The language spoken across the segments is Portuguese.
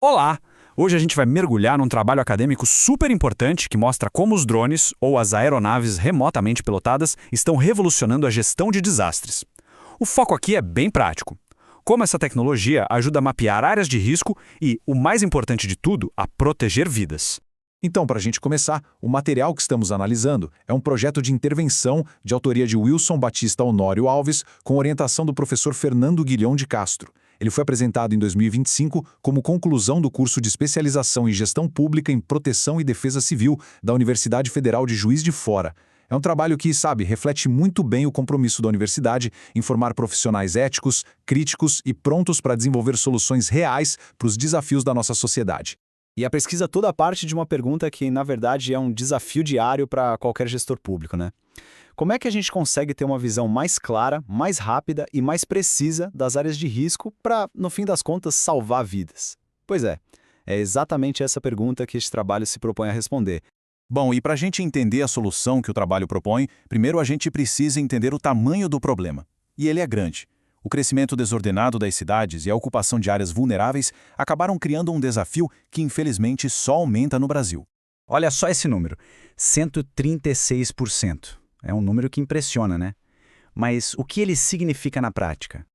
Olá! Hoje a gente vai mergulhar num trabalho acadêmico super importante que mostra como os drones, ou as aeronaves remotamente pilotadas, estão revolucionando a gestão de desastres. O foco aqui é bem prático. Como essa tecnologia ajuda a mapear áreas de risco e, o mais importante de tudo, a proteger vidas. Então, para a gente começar, o material que estamos analisando é um projeto de intervenção de autoria de Wilson Batista Honório Alves, com orientação do professor Fernando Guilhom de Castro. Ele foi apresentado em 2025 como conclusão do curso de especialização em Gestão Pública em Proteção e Defesa Civil da Universidade Federal de Juiz de Fora. É um trabalho que, reflete muito bem o compromisso da universidade em formar profissionais éticos, críticos e prontos para desenvolver soluções reais para os desafios da nossa sociedade. E a pesquisa toda parte de uma pergunta que, na verdade, é um desafio diário para qualquer gestor público, né? Como é que a gente consegue ter uma visão mais clara, mais rápida e mais precisa das áreas de risco para, no fim das contas, salvar vidas? Pois é exatamente essa pergunta que este trabalho se propõe a responder. Bom, e para a gente entender a solução que o trabalho propõe, primeiro a gente precisa entender o tamanho do problema. E ele é grande. O crescimento desordenado das cidades e a ocupação de áreas vulneráveis acabaram criando um desafio que, infelizmente, só aumenta no Brasil. Olha só esse número, 136%. É um número que impressiona, né? Mas o que ele significa na prática?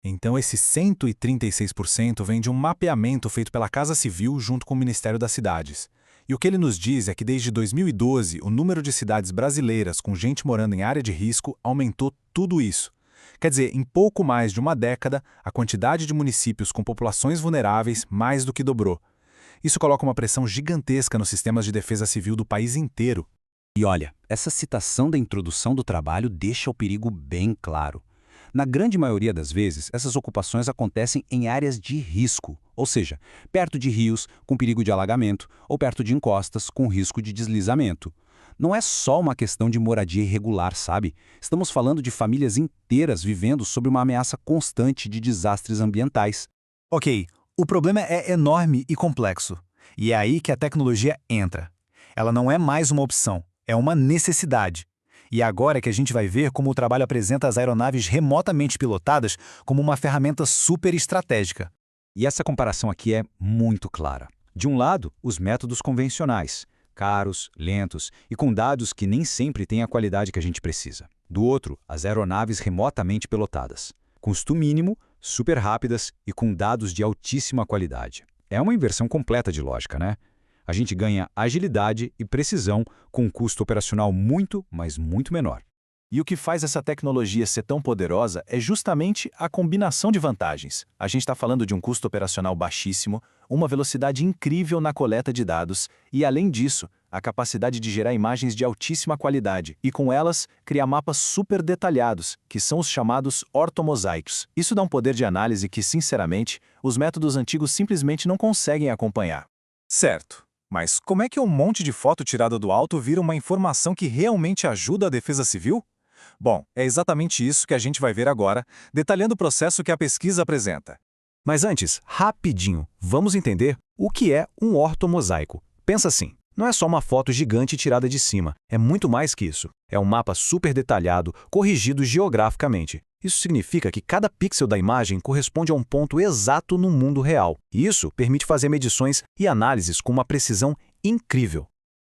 Então, esse 136% vem de um mapeamento feito pela Casa Civil junto com o Ministério das Cidades. E o que ele nos diz é que desde 2012, o número de cidades brasileiras com gente morando em área de risco aumentou tudo isso. Quer dizer, em pouco mais de uma década, a quantidade de municípios com populações vulneráveis mais do que dobrou. Isso coloca uma pressão gigantesca nos sistemas de defesa civil do país inteiro. E olha, essa citação da introdução do trabalho deixa o perigo bem claro. Na grande maioria das vezes, essas ocupações acontecem em áreas de risco, ou seja, perto de rios com perigo de alagamento ou perto de encostas com risco de deslizamento. Não é só uma questão de moradia irregular, sabe? Estamos falando de famílias inteiras vivendo sob uma ameaça constante de desastres ambientais. Ok, o problema é enorme e complexo. E é aí que a tecnologia entra. Ela não é mais uma opção, é uma necessidade. E é agora que a gente vai ver como o trabalho apresenta as aeronaves remotamente pilotadas como uma ferramenta super estratégica. E essa comparação aqui é muito clara. De um lado, os métodos convencionais, caros, lentos e com dados que nem sempre têm a qualidade que a gente precisa. Do outro, as aeronaves remotamente pilotadas. Custo mínimo, super rápidas e com dados de altíssima qualidade. É uma inversão completa de lógica, né? A gente ganha agilidade e precisão com um custo operacional muito, mas muito menor. E o que faz essa tecnologia ser tão poderosa é justamente a combinação de vantagens. A gente está falando de um custo operacional baixíssimo, uma velocidade incrível na coleta de dados e, além disso, a capacidade de gerar imagens de altíssima qualidade e, com elas, criar mapas super detalhados, que são os chamados ortomosaicos. Isso dá um poder de análise que, sinceramente, os métodos antigos simplesmente não conseguem acompanhar. Certo. Mas como é que um monte de foto tirada do alto vira uma informação que realmente ajuda a defesa civil? Bom, é exatamente isso que a gente vai ver agora, detalhando o processo que a pesquisa apresenta. Mas antes, rapidinho, vamos entender o que é um ortomosaico. Pensa assim, não é só uma foto gigante tirada de cima, é muito mais que isso. É um mapa super detalhado, corrigido geograficamente. Isso significa que cada pixel da imagem corresponde a um ponto exato no mundo real. E isso permite fazer medições e análises com uma precisão incrível.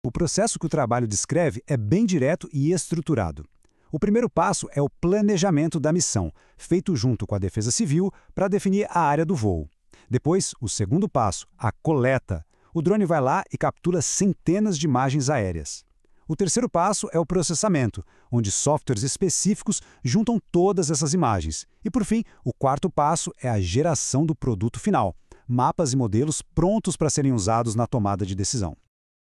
O processo que o trabalho descreve é bem direto e estruturado. O primeiro passo é o planejamento da missão, feito junto com a Defesa Civil para definir a área do voo. Depois, o segundo passo, a coleta. O drone vai lá e captura centenas de imagens aéreas. O terceiro passo é o processamento, onde softwares específicos juntam todas essas imagens. E, por fim, o quarto passo é a geração do produto final, mapas e modelos prontos para serem usados na tomada de decisão.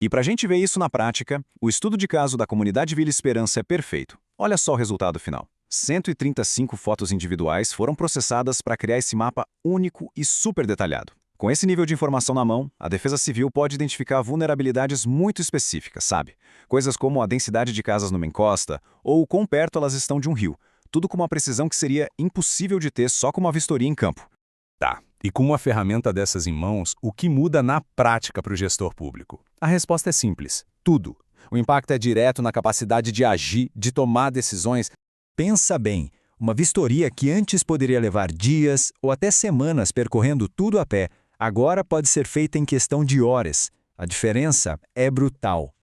E para a gente ver isso na prática, o estudo de caso da comunidade Vila Esperança é perfeito. Olha só o resultado final. 135 fotos individuais foram processadas para criar esse mapa único e super detalhado. Com esse nível de informação na mão, a Defesa Civil pode identificar vulnerabilidades muito específicas, sabe? Coisas como a densidade de casas numa encosta ou quão perto elas estão de um rio. Tudo com uma precisão que seria impossível de ter só com uma vistoria em campo. Tá, e com uma ferramenta dessas em mãos, o que muda na prática para o gestor público? A resposta é simples: tudo. O impacto é direto na capacidade de agir, de tomar decisões. Pensa bem, uma vistoria que antes poderia levar dias ou até semanas percorrendo tudo a pé, Agora pode ser feita em questão de horas. A diferença é brutal.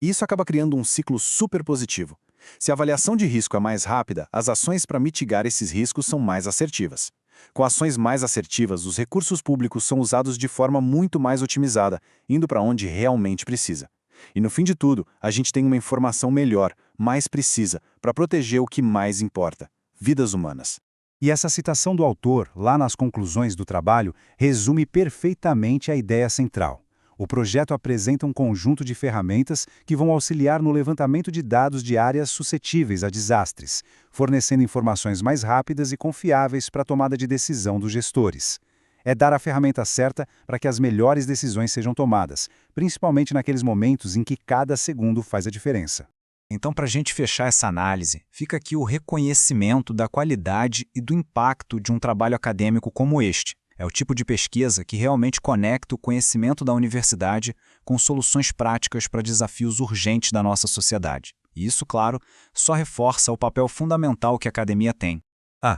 Isso acaba criando um ciclo super positivo. Se a avaliação de risco é mais rápida, as ações para mitigar esses riscos são mais assertivas. Com ações mais assertivas, os recursos públicos são usados de forma muito mais otimizada, indo para onde realmente precisa. E no fim de tudo, a gente tem uma informação melhor, mais precisa, para proteger o que mais importa: vidas humanas. E essa citação do autor, lá nas conclusões do trabalho, resume perfeitamente a ideia central. O projeto apresenta um conjunto de ferramentas que vão auxiliar no levantamento de dados de áreas suscetíveis a desastres, fornecendo informações mais rápidas e confiáveis para a tomada de decisão dos gestores. É dar a ferramenta certa para que as melhores decisões sejam tomadas, principalmente naqueles momentos em que cada segundo faz a diferença. Então, para a gente fechar essa análise, fica aqui o reconhecimento da qualidade e do impacto de um trabalho acadêmico como este. É o tipo de pesquisa que realmente conecta o conhecimento da universidade com soluções práticas para desafios urgentes da nossa sociedade. E isso, claro, só reforça o papel fundamental que a academia tem.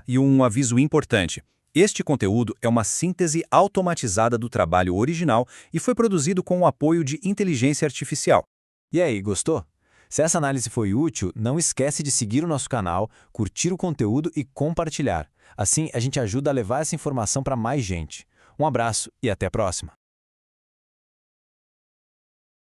E um aviso importante. Este conteúdo é uma síntese automatizada do trabalho original e foi produzido com o apoio de inteligência artificial. E aí, gostou? Se essa análise foi útil, não esquece de seguir o nosso canal, curtir o conteúdo e compartilhar. Assim, a gente ajuda a levar essa informação para mais gente. Um abraço e até a próxima!